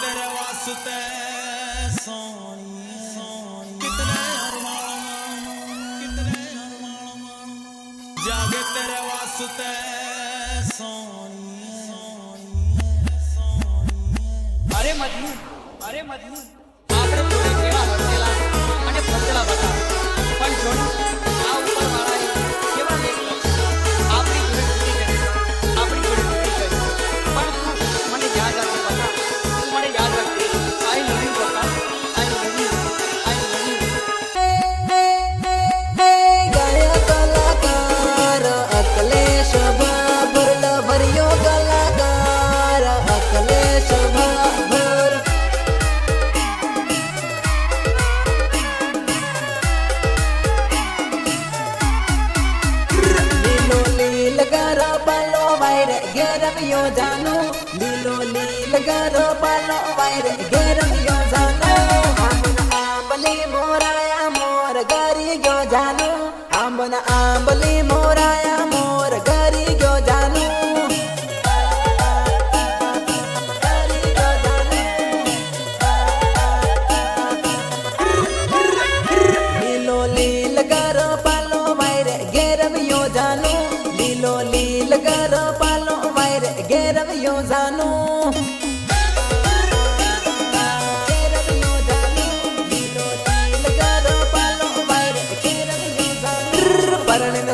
तेरे वास्ते सोनी कितने जागे तेरे वास्ते सोनी अरे मजनू આપણે થોડે કેવા હસેલા અને ફસેલા હતા પણ જોડું આ ઉપર વાળાએ કેવા લેખ લખ્યા આપણી જોડે તૂટી ગઈ પણ તું મને યાદ રાખજે બકા તું મને યાદ રાખજે આઈ લવ યુ બકા આઈ લવ યુ ગાયા કલાકાર અકલેશ ભરલા ભર્યો કલાકાર અકલેશ ભર લીલો લીલ ગારો પાલો વાયરે ઘેરવ્યો જાનો લીલો લીલ ગારો પાલો વાયરે ઘેરવ્યો જાનો આંબલી મોરાયા મોર ગરી ગયો જાનો આંબલી મોરાયા મોર ગરી ગયો જાનો લીલો લીલ ગારો પાલો વાયરે ઘેરવ્યો જાનો લીલો લીલ ગારો પાલો વાયરે ઘેરવ્યો જાનો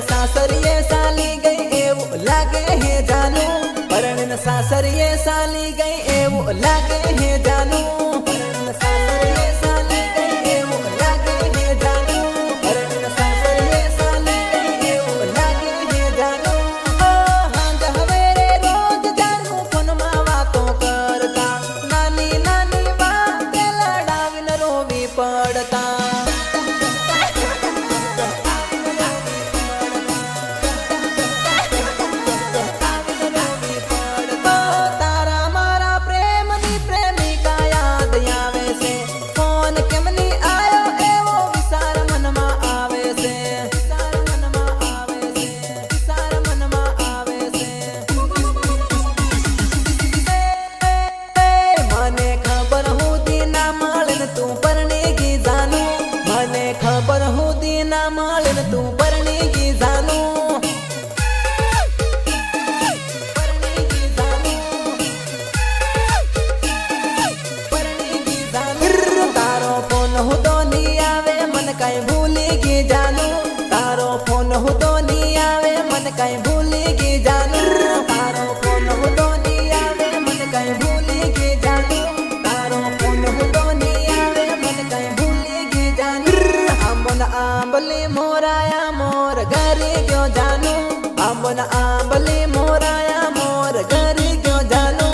सासरिये साली गई एवो लागे है जानू परण सासरिये साली गई एवो लागे है जानू परण सासरिये साली गई एवो लागे है जानू परण सासरिये साली गई एवो लागे है जानू ओ हांज हवेरे रोज जानू फोन में वातो करता नानी नानी बात लड़ाविन रोवी पड़ता खबर हो दीना मालन तू परनेगी जानू तारो फोन हो तो नहीं आवे मन कहीं भूलेगी जानू तारो फोन हो तो नहीं आवे मन कहीं भूलेगी जानू तारो फोन हो तो नहीं आवे मन कहीं भूलेगी जानू तारो फोन हो तो नहीं आवे मन कहीं भूलेगी जानू आंबली मोराया मोर घरी क्यों जानू आंबली मोराया मोर घरी क्यों जानू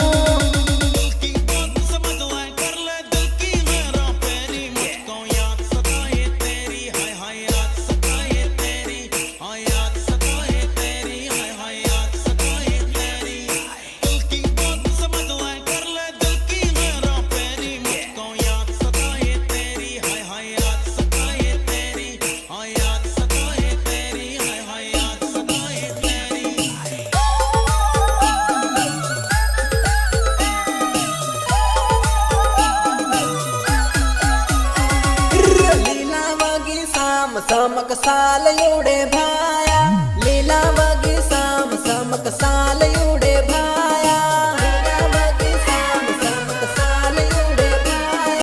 समक साल योड़े भाया लीला वगी साम समक साल